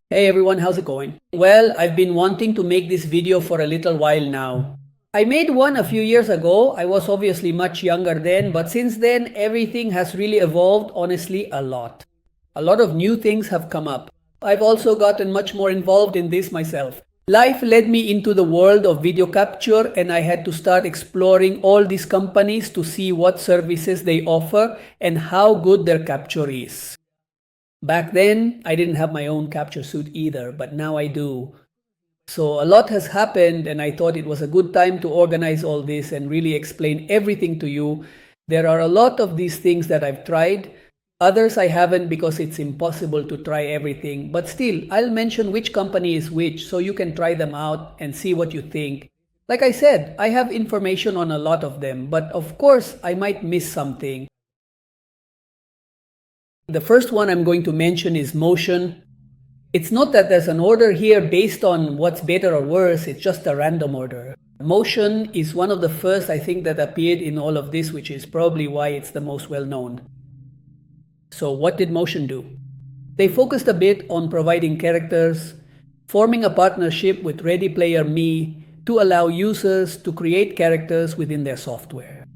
Hey everyone, how's it going? Well, I've been wanting to make this video for a little while now. I made one a few years ago. I was obviously much younger then, but since then everything has really evolved, honestly, a lot. A lot of new things have come up. I've also gotten much more involved in this myself. Life led me into the world of video capture, and I had to start exploring all these companies to see what services they offer and how good their capture is. Back then, I didn't have my own capture suit either, but now I do. So a lot has happened, and I thought it was a good time to organize all this and really explain everything to you. There are a lot of these things that I've tried. Others I haven't because it's impossible to try everything. But still, I'll mention which company is which so you can try them out and see what you think. Like I said, I have information on a lot of them, but of course, I might miss something. The first one I'm going to mention is Motion. It's not that there's an order here based on what's better or worse, it's just a random order. Motion is one of the first, I think, that appeared in all of this, which is probably why it's the most well known. So what did Motion do? They focused a bit on providing characters, forming a partnership with Ready Player Me to allow users to create characters within their software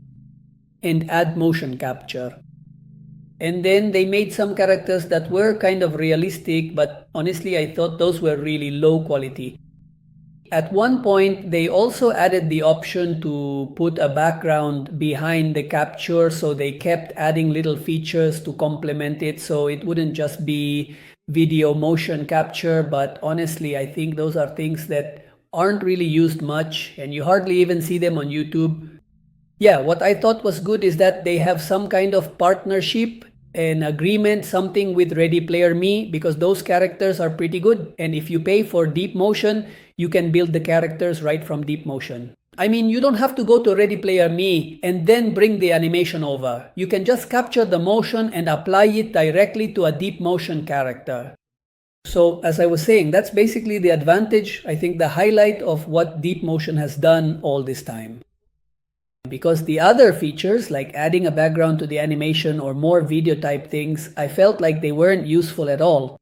and add motion capture. And then they made some characters that were kind of realistic, but honestly, I thought those were really low quality. At one point, they also added the option to put a background behind the capture, so they kept adding little features to complement it, so it wouldn't just be video motion capture. But honestly, I think those are things that aren't really used much, and you hardly even see them on YouTube. Yeah, what I thought was good is that they have some kind of partnership, an agreement, something with Ready Player Me, because those characters are pretty good. And if you pay for Deep Motion, you can build the characters right from Deep Motion. I mean, you don't have to go to Ready Player Me and then bring the animation over. You can just capture the motion and apply it directly to a Deep Motion character. So as I was saying, that's basically the advantage, I think the highlight of what Deep Motion has done all this time. Because the other features, like adding a background to the animation or more video type things, I felt like they weren't useful at all.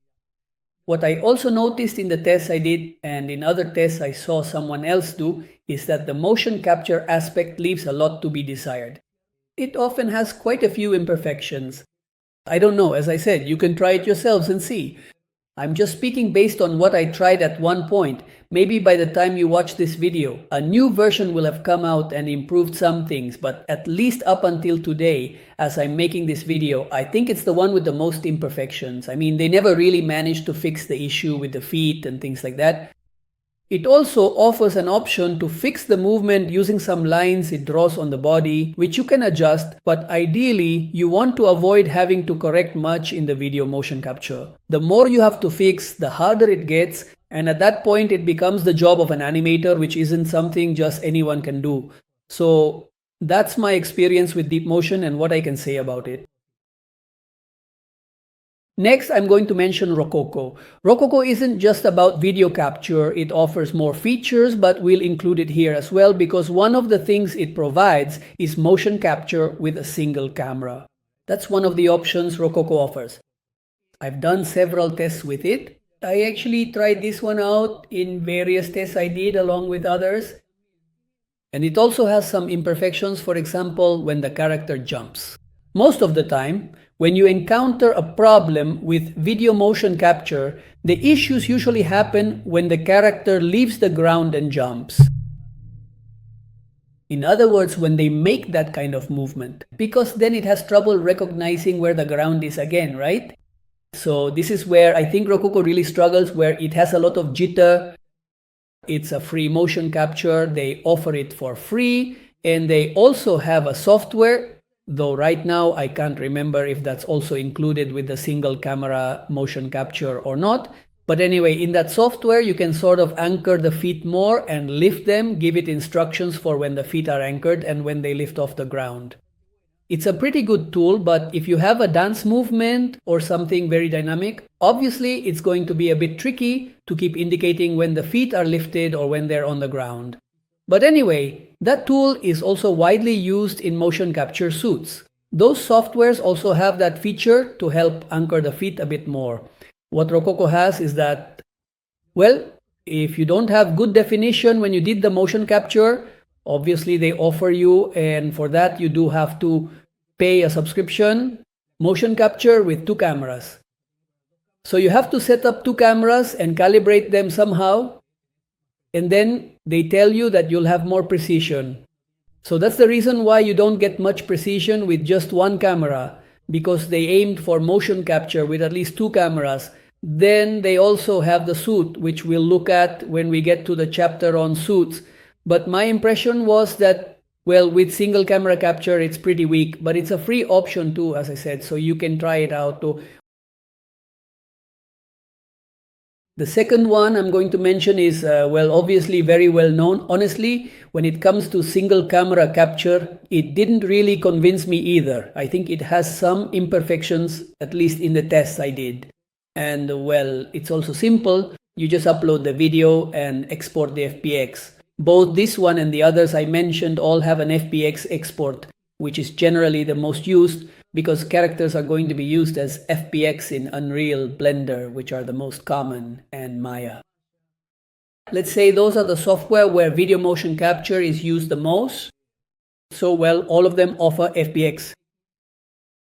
What I also noticed in the tests I did and in other tests I saw someone else do is that the motion capture aspect leaves a lot to be desired. It often has quite a few imperfections. I don't know, as I said, you can try it yourselves and see. I'm just speaking based on what I tried at one point. Maybe by the time you watch this video, a new version will have come out and improved some things, but at least up until today, as I'm making this video, I think it's the one with the most imperfections. I mean, they never really managed to fix the issue with the feet and things like that. It also offers an option to fix the movement using some lines it draws on the body, which you can adjust, but ideally, you want to avoid having to correct much in the video motion capture. The more you have to fix, the harder it gets, and at that point it becomes the job of an animator, which isn't something just anyone can do. So that's my experience with Deep Motion and what I can say about it. Next, I'm going to mention Rococo. Rococo isn't just about video capture, it offers more features, but we'll include it here as well because one of the things it provides is motion capture with a single camera. That's one of the options Rococo offers. I've done several tests with it. I actually tried this one out in various tests I did along with others. And it also has some imperfections, for example, when the character jumps. Most of the time, when you encounter a problem with video motion capture, the issues usually happen when the character leaves the ground and jumps. In other words, when they make that kind of movement, because then it has trouble recognizing where the ground is again, right? So this is where I think Rococo really struggles, where it has a lot of jitter. It's a free motion capture, they offer it for free, and they also have a software, though right now I can't remember if that's also included with the single camera motion capture or not. But anyway, in that software you can sort of anchor the feet more and lift them, give it instructions for when the feet are anchored and when they lift off the ground. It's a pretty good tool, but if you have a dance movement or something very dynamic, obviously it's going to be a bit tricky to keep indicating when the feet are lifted or when they're on the ground. But anyway, that tool is also widely used in motion capture suits. Those softwares also have that feature to help anchor the feet a bit more. What Rococo has is that, well, if you don't have good definition when you did the motion capture, obviously they offer you, and for that you do have to pay a subscription, motion capture with 2 cameras. So you have to set up 2 cameras and calibrate them somehow, and then they tell you that you'll have more precision. So that's the reason why you don't get much precision with just 1 camera, because they aimed for motion capture with at least 2 cameras. Then they also have the suit, which we'll look at when we get to the chapter on suits. But my impression was that, well, with single camera capture, it's pretty weak, but it's a free option too, as I said, so you can try it out too. The second one I'm going to mention is, well, obviously very well known. Honestly, when it comes to single camera capture, it didn't really convince me either. I think it has some imperfections, at least in the tests I did. And well, it's also simple. You just upload the video and export the FBX. Both this one and the others I mentioned all have an FBX export, which is generally the most used because characters are going to be used as FBX in Unreal, Blender, which are the most common, and Maya. Let's say those are the software where video motion capture is used the most. So well, all of them offer FBX.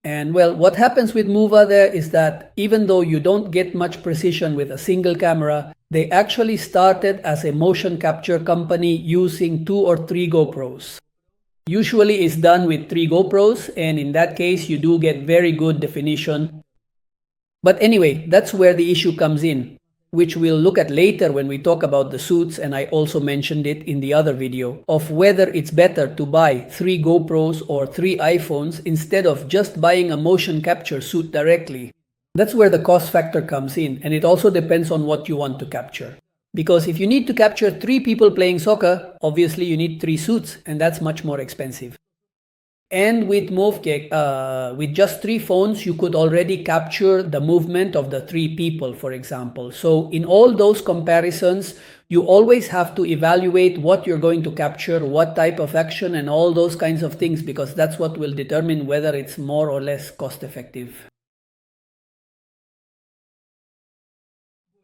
And well, what happens with Muva there is that even though you don't get much precision with a single camera, they actually started as a motion capture company using 2 or 3 GoPros. Usually it's done with 3 GoPros, and in that case you do get very good definition. But anyway, that's where the issue comes in, which we'll look at later when we talk about the suits, and I also mentioned it in the other video, of whether it's better to buy 3 GoPros or 3 iPhones instead of just buying a motion capture suit directly. That's where the cost factor comes in, and it also depends on what you want to capture. Because if you need to capture 3 people playing soccer, obviously you need 3 suits, and that's much more expensive. And with Movek, with just 3 phones, you could already capture the movement of the 3 people, for example. So in all those comparisons, you always have to evaluate what you're going to capture, what type of action, and all those kinds of things, because that's what will determine whether it's more or less cost effective.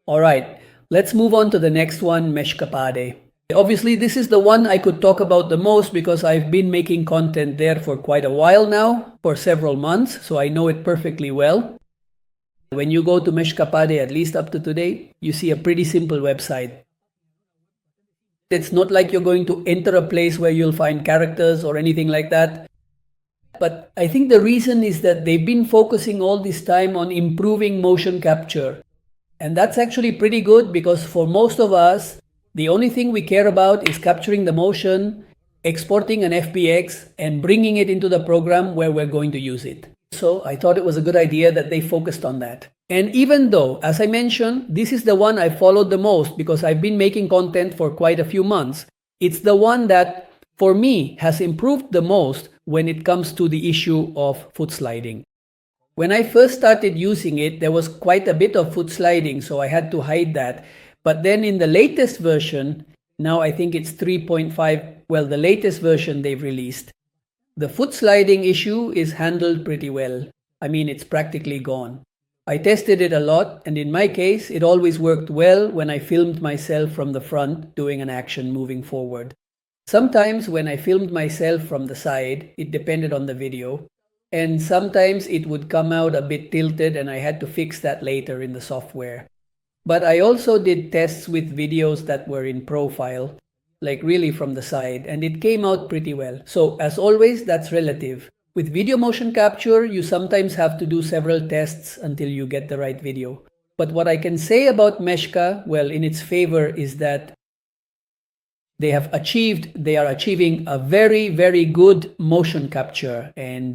All right, let's move on to the next one, Meshkapade. Obviously, this is the one I could talk about the most because I've been making content there for quite a while now, for several months, so I know it perfectly well. When you go to Meshkapade, at least up to today, you see a pretty simple website. It's not like you're going to enter a place where you'll find characters or anything like that. But I think the reason is that they've been focusing all this time on improving motion capture. And that's actually pretty good because for most of us, the only thing we care about is capturing the motion, exporting an FBX, and bringing it into the program where we're going to use it. So I thought it was a good idea that they focused on that. And even though, as I mentioned, this is the one I followed the most because I've been making content for quite a few months, it's the one that, for me, has improved the most when it comes to the issue of foot sliding. When I first started using it, there was quite a bit of foot sliding, so I had to hide that. But then in the latest version, now I think it's 3.5, well, the latest version they've released, the foot sliding issue is handled pretty well. I mean, it's practically gone. I tested it a lot, and in my case, it always worked well when I filmed myself from the front doing an action moving forward. Sometimes when I filmed myself from the side, it depended on the video, and sometimes it would come out a bit tilted and I had to fix that later in the software. But I also did tests with videos that were in profile, like really from the side, and it came out pretty well. So as always, that's relative. With video motion capture, you sometimes have to do several tests until you get the right video. But what I can say about Meshka, well, in its favor, is that they are achieving a very, very good motion capture. And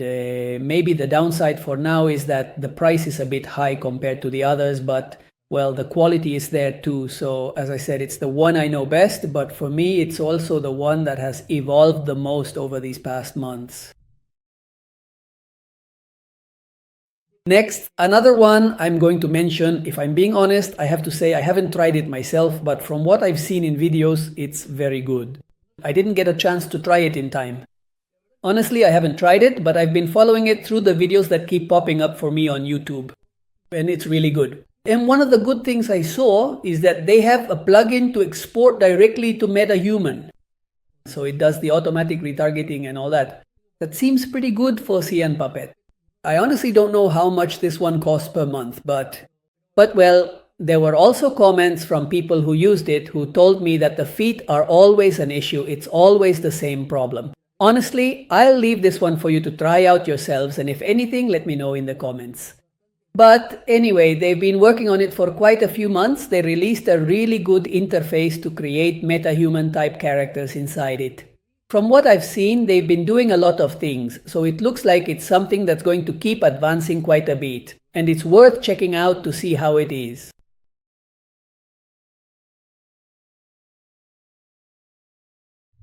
maybe the downside for now is that the price is a bit high compared to the others, but well, the quality is there too. So as I said, it's the one I know best, but for me, it's also the one that has evolved the most over these past months. Next, another one I'm going to mention. If I'm being honest, I have to say I haven't tried it myself, but from what I've seen in videos, it's very good. I didn't get a chance to try it in time. Honestly, I haven't tried it, but I've been following it through the videos that keep popping up for me on YouTube. And it's really good. And one of the good things I saw is that they have a plugin to export directly to MetaHuman. So it does the automatic retargeting and all that. That seems pretty good for CNPuppet. I honestly don't know how much this one costs per month, but well, there were also comments from people who used it who told me that the feet are always an issue. It's always the same problem. Honestly, I'll leave this one for you to try out yourselves, and if anything, let me know in the comments. But anyway, they've been working on it for quite a few months. They released a really good interface to create MetaHuman type characters inside it. From what I've seen, they've been doing a lot of things, so it looks like it's something that's going to keep advancing quite a bit, and it's worth checking out to see how it is.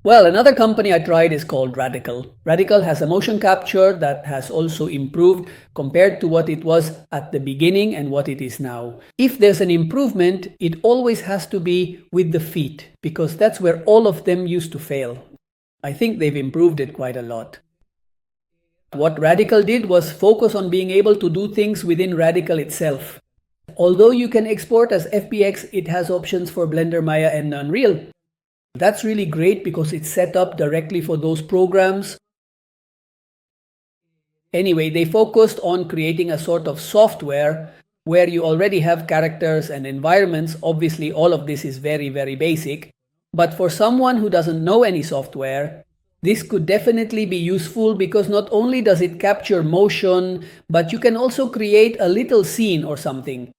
Well, another company I tried is called Radical. Radical has a motion capture that has also improved compared to what it was at the beginning and what it is now. If there's an improvement, it always has to be with the feet, because that's where all of them used to fail. I think they've improved it quite a lot. What Radical did was focus on being able to do things within Radical itself. Although you can export as FBX, it has options for Blender, Maya, and Unreal. That's really great because it's set up directly for those programs. Anyway, they focused on creating a sort of software where you already have characters and environments. Obviously, all of this is very, very basic. But for someone who doesn't know any software, this could definitely be useful because not only does it capture motion, but you can also create a little scene or something.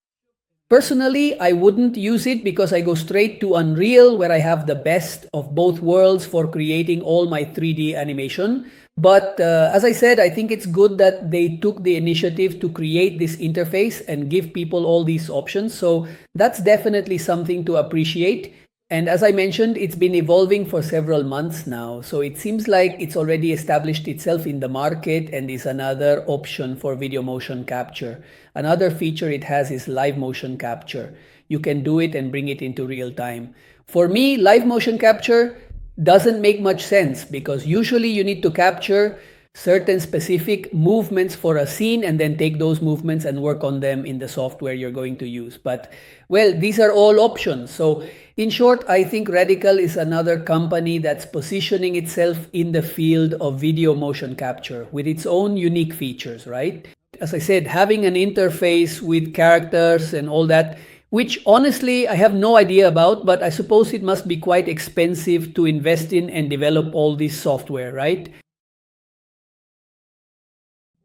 Personally, I wouldn't use it because I go straight to Unreal, where I have the best of both worlds for creating all my 3D animation. But as I said, I think it's good that they took the initiative to create this interface and give people all these options. So that's definitely something to appreciate. And as I mentioned, it's been evolving for several months now. So it seems like it's already established itself in the market and is another option for video motion capture. Another feature it has is live motion capture. You can do it and bring it into real time. For me, live motion capture doesn't make much sense because usually you need to capture certain specific movements for a scene and then take those movements and work on them in the software you're going to use. But well, these are all options. So in short, I think Radical is another company that's positioning itself in the field of video motion capture with its own unique features, right? As I said, having an interface with characters and all that, which honestly I have no idea about, but I suppose it must be quite expensive to invest in and develop all this software, right?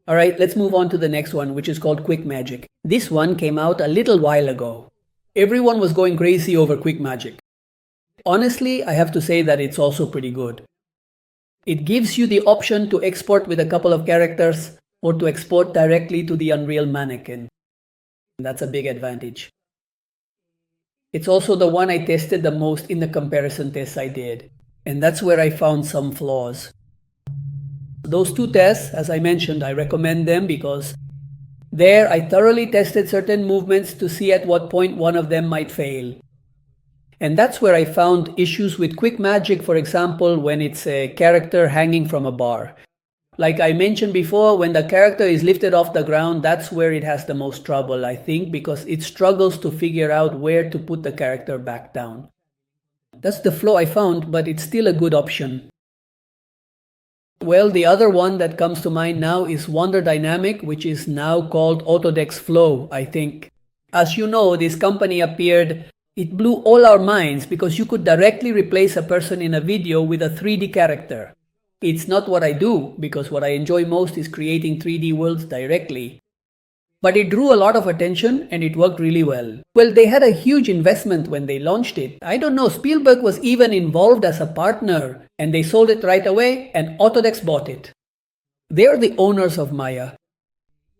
Alright, let's move on to the next one, which is called QuickMagic. This one came out a little while ago. Everyone was going crazy over QuickMagic. Honestly, I have to say that it's also pretty good. It gives you the option to export with a couple of characters or to export directly to the Unreal Mannequin. That's a big advantage. It's also the one I tested the most in the comparison tests I did, and that's where I found some flaws. Those two tests, as I mentioned, I recommend them because there I thoroughly tested certain movements to see at what point one of them might fail. And that's where I found issues with QuickMagic, for example, when it's a character hanging from a bar. Like I mentioned before, when the character is lifted off the ground, that's where it has the most trouble, I think, because it struggles to figure out where to put the character back down. That's the flaw I found, but it's still a good option. Well, the other one that comes to mind now is Wonder Dynamic, which is now called Autodesk Flow, I think. As you know, this company appeared. It blew all our minds because you could directly replace a person in a video with a 3D character. It's not what I do because what I enjoy most is creating 3D worlds directly. But it drew a lot of attention and it worked really well. Well, they had a huge investment when they launched it. I don't know, Spielberg was even involved as a partner and they sold it right away and Autodesk bought it. They are the owners of Maya.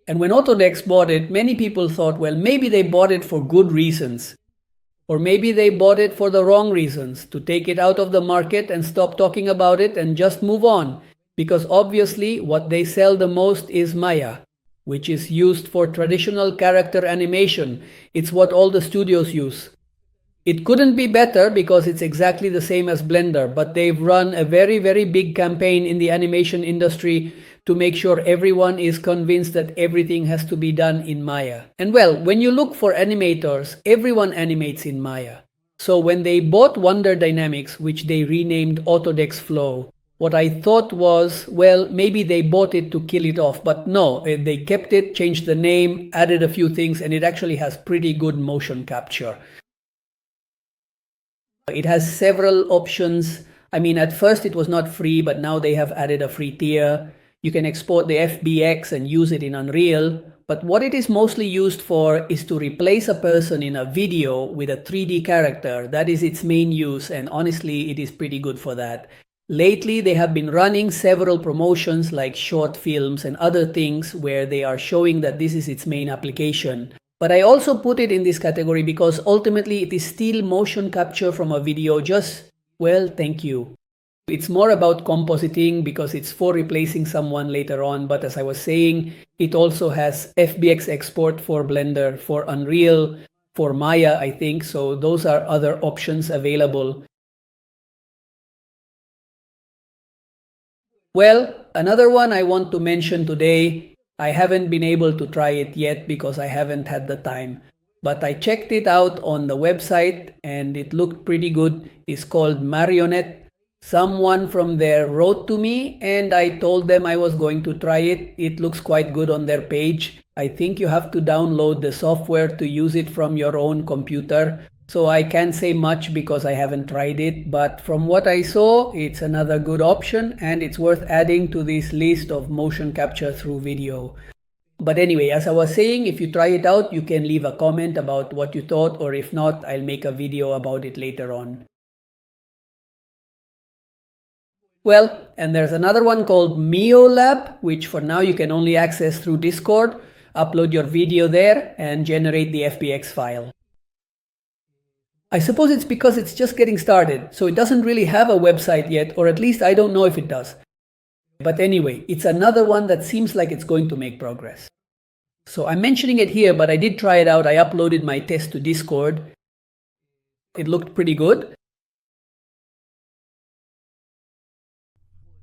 And when Autodesk bought it, many people thought, well, maybe they bought it for good reasons. Or maybe they bought it for the wrong reasons, to take it out of the market and stop talking about it and just move on. Because obviously what they sell the most is Maya, which is used for traditional character animation. It's what all the studios use. It couldn't be better because it's exactly the same as Blender, but they've run a very, very big campaign in the animation industry to make sure everyone is convinced that everything has to be done in Maya. And well, when you look for animators, everyone animates in Maya. So when they bought Wonder Dynamics, which they renamed Autodex Flow, what I thought was, well, maybe they bought it to kill it off, but no, they kept it, changed the name, added a few things, and it actually has pretty good motion capture. It has several options. I mean, at first it was not free, but now they have added a free tier. You can export the FBX and use it in Unreal, but what it is mostly used for is to replace a person in a video with a 3D character. That is its main use, and honestly, it is pretty good for that. Lately, they have been running several promotions like short films and other things where they are showing that this is its main application. But I also put it in this category because ultimately it is still motion capture from a video, just, well, thank you. It's more about compositing because it's for replacing someone later on, but as I was saying, it also has FBX export for Blender, for Unreal, for Maya, I think, so those are other options available. Well, another one I want to mention today, I haven't been able to try it yet because I haven't had the time, but I checked it out on the website and it looked pretty good. It's called Marionette. Someone from there wrote to me and I told them I was going to try it. It looks quite good on their page. I think you have to download the software to use it from your own computer. So I can't say much because I haven't tried it, but from what I saw, it's another good option and it's worth adding to this list of motion capture through video. But anyway, as I was saying, if you try it out, you can leave a comment about what you thought, or if not, I'll make a video about it later on. Well, and there's another one called MioLab, which for now you can only access through Discord. Upload your video there and generate the FBX file. I suppose it's because it's just getting started, so it doesn't really have a website yet, or at least I don't know if it does. But anyway, it's another one that seems like it's going to make progress. So I'm mentioning it here, but I did try it out. I uploaded my test to Discord. It looked pretty good.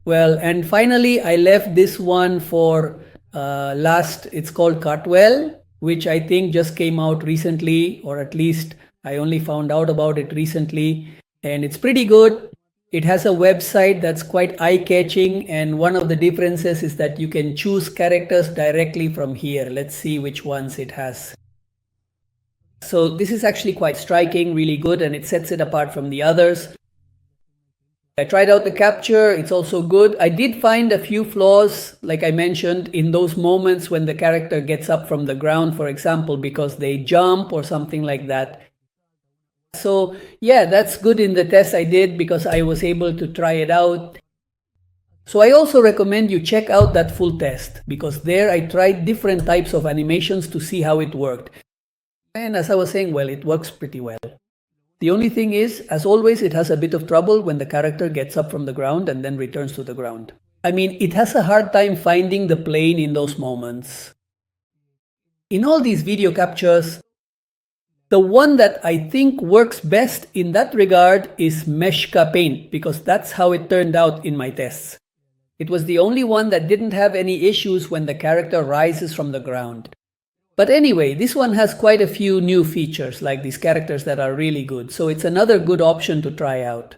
Well, and finally, I left this one for last. It's called Cartwell, which I think just came out recently, or at least I only found out about it recently, and it's pretty good. It has a website that's quite eye-catching, and one of the differences is that you can choose characters directly from here. Let's see which ones it has. So this is actually quite striking, really good, and it sets it apart from the others. I tried out the capture, it's also good. I did find a few flaws, like I mentioned, in those moments when the character gets up from the ground, for example, because they jump or something like that. So yeah, that's good in the test I did because I was able to try it out. So I also recommend you check out that full test because there I tried different types of animations to see how it worked. And as I was saying, well, it works pretty well. The only thing is, as always, it has a bit of trouble when the character gets up from the ground and then returns to the ground. I mean, it has a hard time finding the plane in those moments. In all these video captures, the one that I think works best in that regard is Meshka Paint, because that's how it turned out in my tests. It was the only one that didn't have any issues when the character rises from the ground. But anyway, this one has quite a few new features, like these characters that are really good, so it's another good option to try out.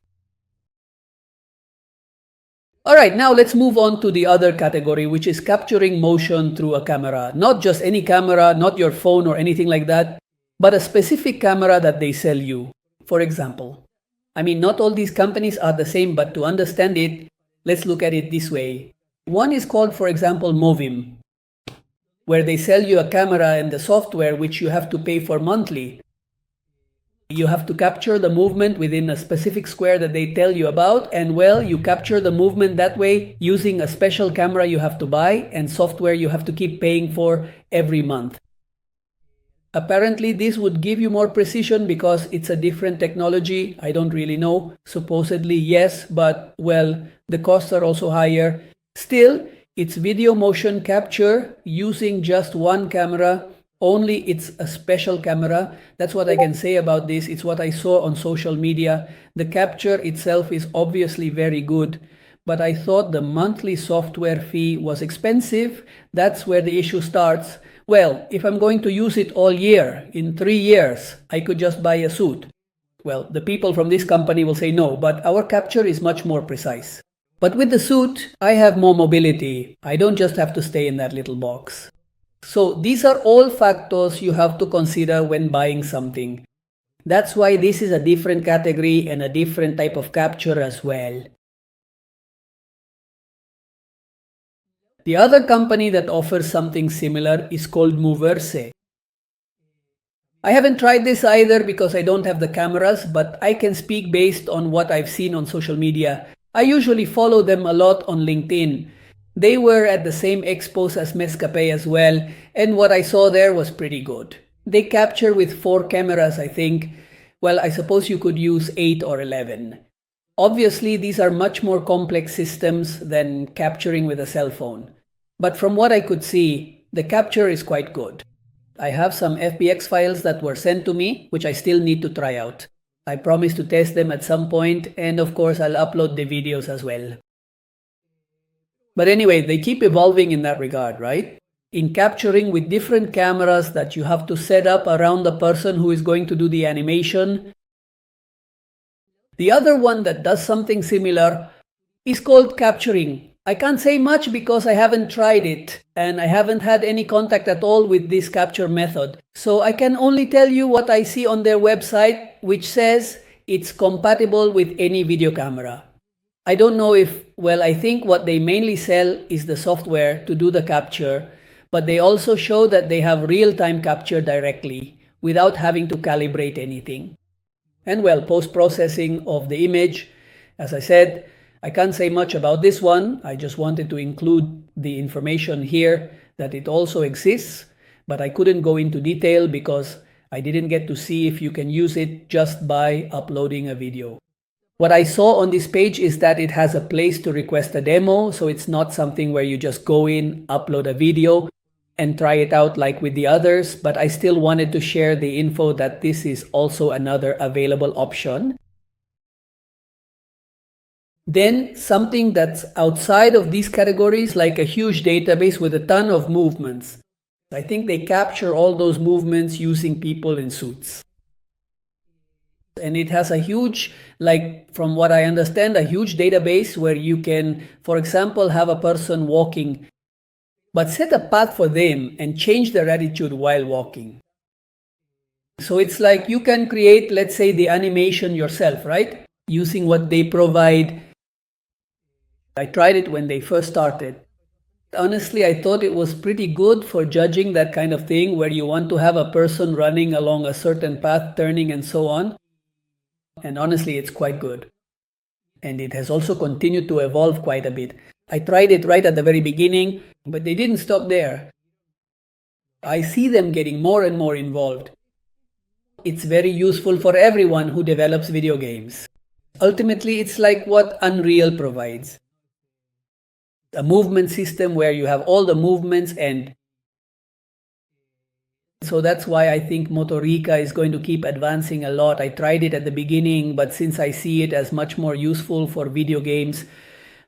Alright, now let's move on to the other category, which is capturing motion through a camera. Not just any camera, not your phone or anything like that, but a specific camera that they sell you. For example, I mean, not all these companies are the same, but to understand it, let's look at it this way. One is called, for example, Movim, where they sell you a camera and the software which you have to pay for monthly. You have to capture the movement within a specific square that they tell you about, and well, you capture the movement that way using a special camera you have to buy and software you have to keep paying for every month. Apparently this would give you more precision because it's a different technology. I don't really know. Supposedly yes, but well, the costs are also higher. Still, it's video motion capture using just one camera, only it's a special camera. That's what I can say about this. It's what I saw on social media. The capture itself is obviously very good, but I thought the monthly software fee was expensive. That's where the issue starts. Well, if I'm going to use it all year, in 3 years, I could just buy a suit. Well, the people from this company will say no, but our capture is much more precise. But with the suit, I have more mobility. I don't just have to stay in that little box. So these are all factors you have to consider when buying something. That's why this is a different category and a different type of capture as well. The other company that offers something similar is called Moverse. I haven't tried this either because I don't have the cameras, but I can speak based on what I've seen on social media. I usually follow them a lot on LinkedIn. They were at the same expos as Mescape as well, and what I saw there was pretty good. They capture with 4 cameras, I think. Well, I suppose you could use 8 or 11. Obviously, these are much more complex systems than capturing with a cell phone. But from what I could see, the capture is quite good. I have some FBX files that were sent to me, which I still need to try out. I promise to test them at some point, and of course I'll upload the videos as well. But anyway, they keep evolving in that regard, right? In capturing with different cameras that you have to set up around the person who is going to do the animation. The other one that does something similar is called Capturing. I can't say much because I haven't tried it and I haven't had any contact at all with this capture method. So I can only tell you what I see on their website, which says it's compatible with any video camera. I don't know if, well, I think what they mainly sell is the software to do the capture, but they also show that they have real-time capture directly without having to calibrate anything. And well, post-processing of the image, as I said, I can't say much about this one. I just wanted to include the information here that it also exists, but I couldn't go into detail because I didn't get to see if you can use it just by uploading a video. What I saw on this page is that it has a place to request a demo, so it's not something where you just go in, upload a video, and try it out like with the others, but I still wanted to share the info that this is also another available option. Then something that's outside of these categories, like a huge database with a ton of movements. I think they capture all those movements using people in suits. And it has a huge, like from what I understand, a huge database where you can, for example, have a person walking, but set a path for them and change their attitude while walking. So it's like you can create, let's say, the animation yourself, right? Using what they provide. I tried it when they first started. Honestly, I thought it was pretty good for judging that kind of thing where you want to have a person running along a certain path, turning and so on. And honestly, it's quite good. And it has also continued to evolve quite a bit. I tried it right at the very beginning, but they didn't stop there. I see them getting more and more involved. It's very useful for everyone who develops video games. Ultimately, it's like what Unreal provides. A movement system where you have all the movements, and so that's why I think Motorica is going to keep advancing a lot. I tried it at the beginning, but since I see it as much more useful for video games,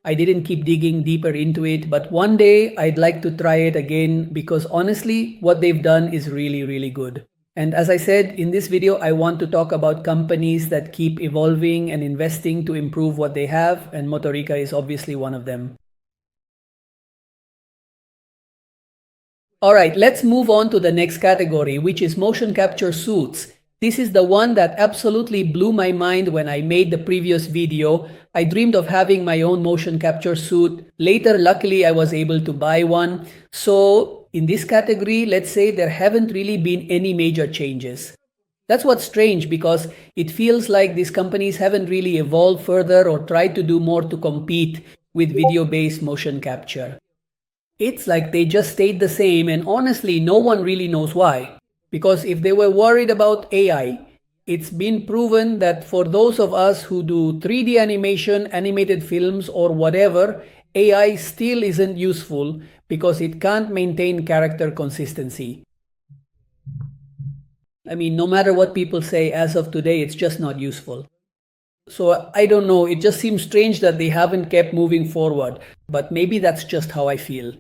I didn't keep digging deeper into it. But one day I'd like to try it again because honestly, what they've done is really, really good. And as I said, in this video, I want to talk about companies that keep evolving and investing to improve what they have, and Motorica is obviously one of them. Alright, let's move on to the next category, which is motion capture suits. This is the one that absolutely blew my mind when I made the previous video. I dreamed of having my own motion capture suit. Later, luckily, I was able to buy one. So in this category, let's say there haven't really been any major changes. That's what's strange because it feels like these companies haven't really evolved further or tried to do more to compete with video-based motion capture. It's like they just stayed the same, and honestly, no one really knows why. Because if they were worried about AI, it's been proven that for those of us who do 3D animation, animated films, or whatever, AI still isn't useful because it can't maintain character consistency. I mean, no matter what people say, as of today, it's just not useful. So I don't know, it just seems strange that they haven't kept moving forward, but maybe that's just how I feel.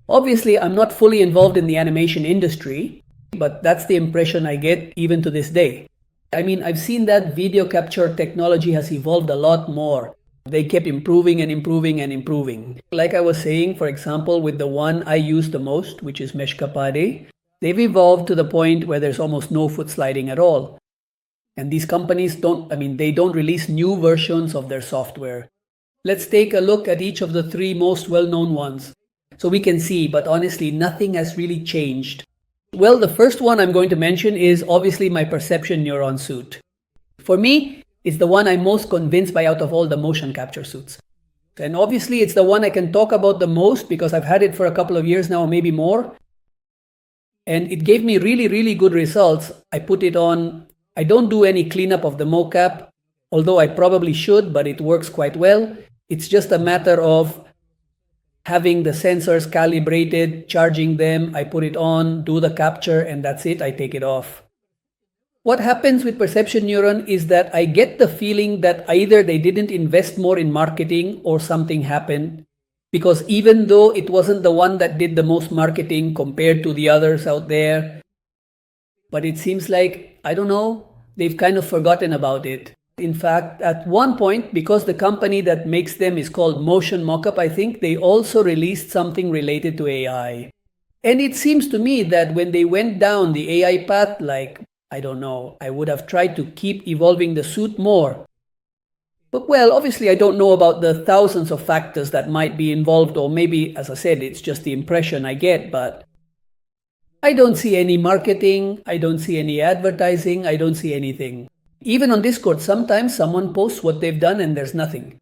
Obviously, I'm not fully involved in the animation industry, but that's the impression I get even to this day. I mean, I've seen that video capture technology has evolved a lot more. They kept improving and improving and improving. Like I was saying, for example, with the one I use the most, which is Meshkapade, they've evolved to the point where there's almost no foot sliding at all. And these companies don't release new versions of their software. Let's take a look at each of the three most well-known ones. So we can see, but honestly, nothing has really changed. Well, the first one I'm going to mention is obviously my Perception Neuron suit. For me, it's the one I'm most convinced by out of all the motion capture suits. And obviously, it's the one I can talk about the most because I've had it for a couple of years now, maybe more. And it gave me really, really good results. I put it on. I don't do any cleanup of the mocap, although I probably should, but it works quite well. It's just a matter of having the sensors calibrated, charging them, I put it on, do the capture, and that's it, I take it off. What happens with Perception Neuron is that I get the feeling that either they didn't invest more in marketing or something happened, because even though it wasn't the one that did the most marketing compared to the others out there, but it seems like, I don't know, they've kind of forgotten about it. In fact, at one point, because the company that makes them is called Motion Mockup, I think, they also released something related to AI. And it seems to me that when they went down the AI path, like, I don't know, I would have tried to keep evolving the suit more. But well, obviously I don't know about the thousands of factors that might be involved, or maybe, as I said, it's just the impression I get, but I don't see any marketing, I don't see any advertising, I don't see anything. Even on Discord, sometimes someone posts what they've done and there's nothing.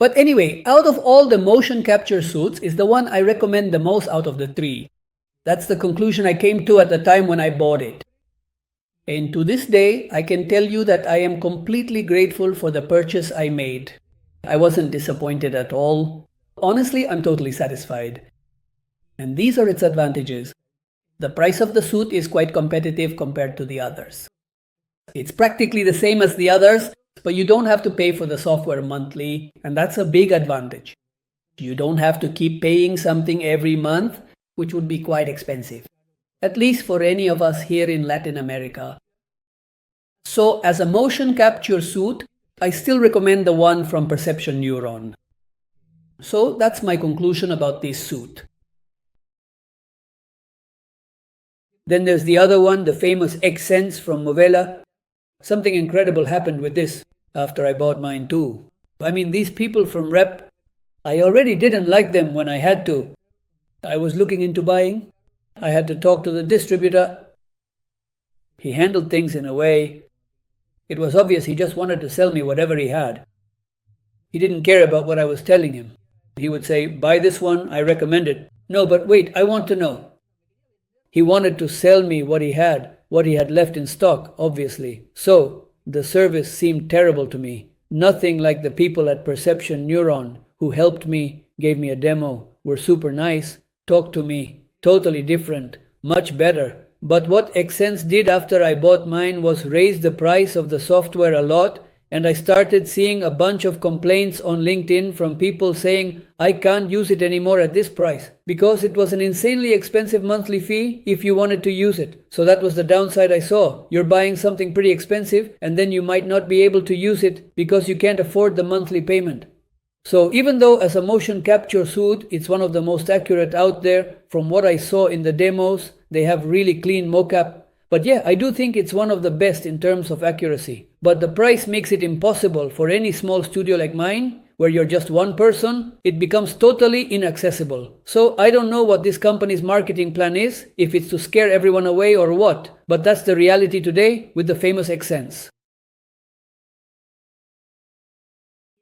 But anyway, out of all the motion capture suits is the one I recommend the most out of the three. That's the conclusion I came to at the time when I bought it. And to this day, I can tell you that I am completely grateful for the purchase I made. I wasn't disappointed at all. Honestly, I'm totally satisfied. And these are its advantages. The price of the suit is quite competitive compared to the others. It's practically the same as the others, but you don't have to pay for the software monthly, and that's a big advantage. You don't have to keep paying something every month, which would be quite expensive, at least for any of us here in Latin America. So as a motion capture suit, I still recommend the one from Perception Neuron. So that's my conclusion about this suit. Then there's the other one, the famous Xsense from Movela. Something incredible happened with this after I bought mine too. I mean, these people from Rep, I already didn't like them when I had to. I was looking into buying. I had to talk to the distributor. He handled things in a way. It was obvious he just wanted to sell me whatever he had. He didn't care about what I was telling him. He would say, buy this one, I recommend it. No, but wait, I want to know. He wanted to sell me what he had left in stock, obviously. So, the service seemed terrible to me. Nothing like the people at Perception Neuron who helped me, gave me a demo, were super nice, talked to me, totally different, much better. But what Xsense did after I bought mine was raise the price of the software a lot, and I started seeing a bunch of complaints on LinkedIn from people saying I can't use it anymore at this price because it was an insanely expensive monthly fee if you wanted to use it. So that was the downside I saw. You're buying something pretty expensive and then you might not be able to use it because you can't afford the monthly payment. So even though as a motion capture suit, it's one of the most accurate out there, from what I saw in the demos, they have really clean mocap. But yeah, I do think it's one of the best in terms of accuracy. But the price makes it impossible for any small studio like mine, where you're just one person. It becomes totally inaccessible. So I don't know what this company's marketing plan is, if it's to scare everyone away or what. But that's the reality today with the famous Xsense.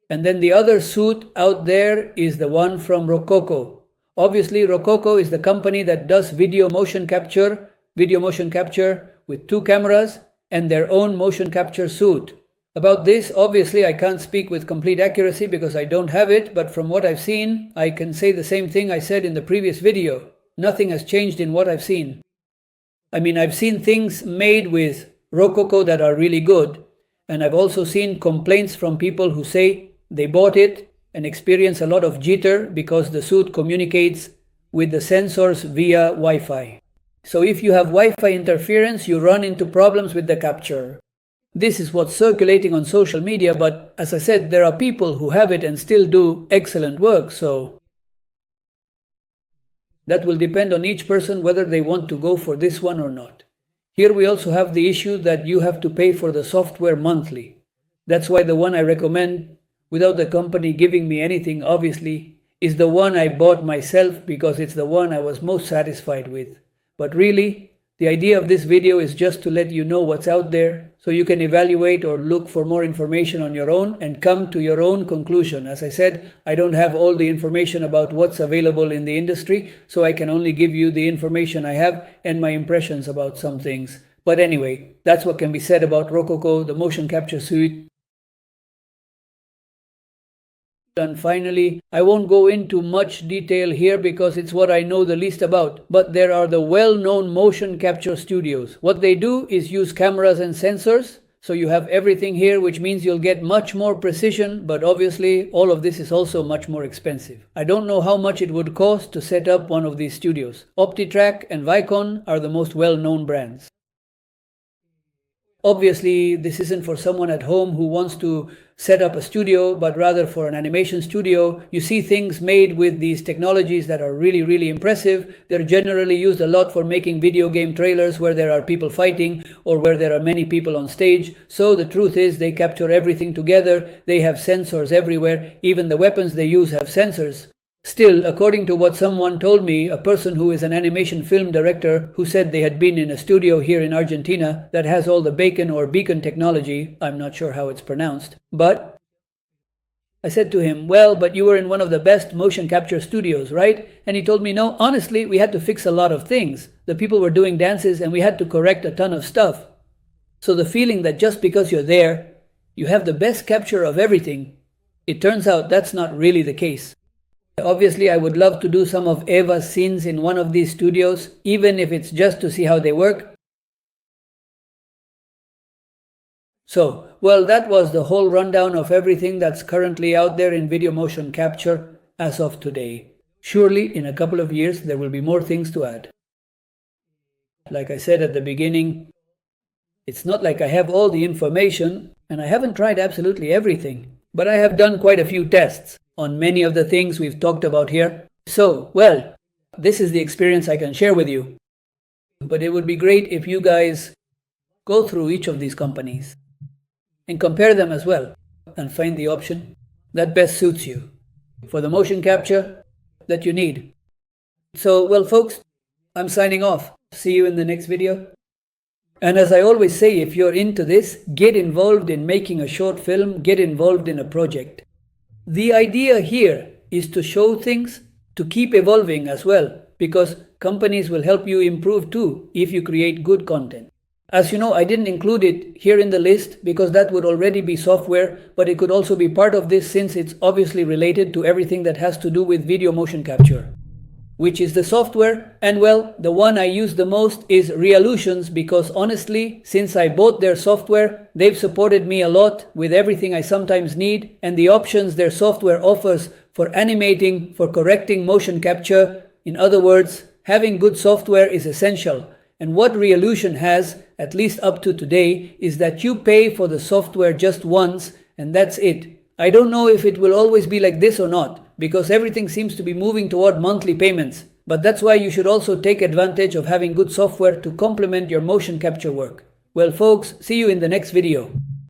And then the other suit out there is the one from Rokoko. Obviously, Rokoko is the company that does video motion capture with 2 cameras and their own motion capture suit. About this, obviously, I can't speak with complete accuracy because I don't have it, but from what I've seen, I can say the same thing I said in the previous video. Nothing has changed in what I've seen. I mean, I've seen things made with Rococo that are really good, and I've also seen complaints from people who say they bought it and experience a lot of jitter because the suit communicates with the sensors via Wi-Fi. So if you have Wi-Fi interference, you run into problems with the capture. This is what's circulating on social media, but as I said, there are people who have it and still do excellent work, so that will depend on each person whether they want to go for this one or not. Here we also have the issue that you have to pay for the software monthly. That's why the one I recommend, without the company giving me anything obviously, is the one I bought myself because it's the one I was most satisfied with. But really, the idea of this video is just to let you know what's out there so you can evaluate or look for more information on your own and come to your own conclusion. As I said, I don't have all the information about what's available in the industry, so I can only give you the information I have and my impressions about some things. But anyway, that's what can be said about Rococo, the motion capture suite. And finally, I won't go into much detail here because it's what I know the least about, but there are the well-known motion capture studios. What they do is use cameras and sensors, so you have everything here, which means you'll get much more precision, but obviously all of this is also much more expensive. I don't know how much it would cost to set up one of these studios. OptiTrack and Vicon are the most well-known brands. Obviously, this isn't for someone at home who wants to set up a studio, but rather for an animation studio. You see things made with these technologies that are really, really impressive. They're generally used a lot for making video game trailers where there are people fighting or where there are many people on stage. So the truth is they capture everything together. They have sensors everywhere. Even the weapons they use have sensors. Still, according to what someone told me, a person who is an animation film director who said they had been in a studio here in Argentina that has all the beacon technology, I'm not sure how it's pronounced, but I said to him, well, but you were in one of the best motion capture studios, right? And he told me, no, honestly, we had to fix a lot of things. The people were doing dances and we had to correct a ton of stuff. So the feeling that just because you're there, you have the best capture of everything, it turns out that's not really the case. Obviously, I would love to do some of Eva's scenes in one of these studios, even if it's just to see how they work. So, well, that was the whole rundown of everything that's currently out there in video motion capture as of today. Surely, in a couple of years, there will be more things to add. Like I said at the beginning, it's not like I have all the information, and I haven't tried absolutely everything, but I have done quite a few tests on many of the things we've talked about here. So, well, this is the experience I can share with you. But it would be great if you guys go through each of these companies and compare them as well and find the option that best suits you for the motion capture that you need. So, well, folks, I'm signing off. See you in the next video. And as I always say, if you're into this, get involved in making a short film, get involved in a project. The idea here is to show things, to keep evolving as well, because companies will help you improve too if you create good content. As you know, I didn't include it here in the list because that would already be software, but it could also be part of this since it's obviously related to everything that has to do with video motion capture, which is the software. And well, the one I use the most is Realutions because honestly, since I bought their software, they've supported me a lot with everything I sometimes need, and the options their software offers for animating, for correcting motion capture. In other words, having good software is essential. And what Realution has, at least up to today, is that you pay for the software just once, and that's it. I don't know if it will always be like this or not, because everything seems to be moving toward monthly payments. But that's why you should also take advantage of having good software to complement your motion capture work. Well, folks, see you in the next video.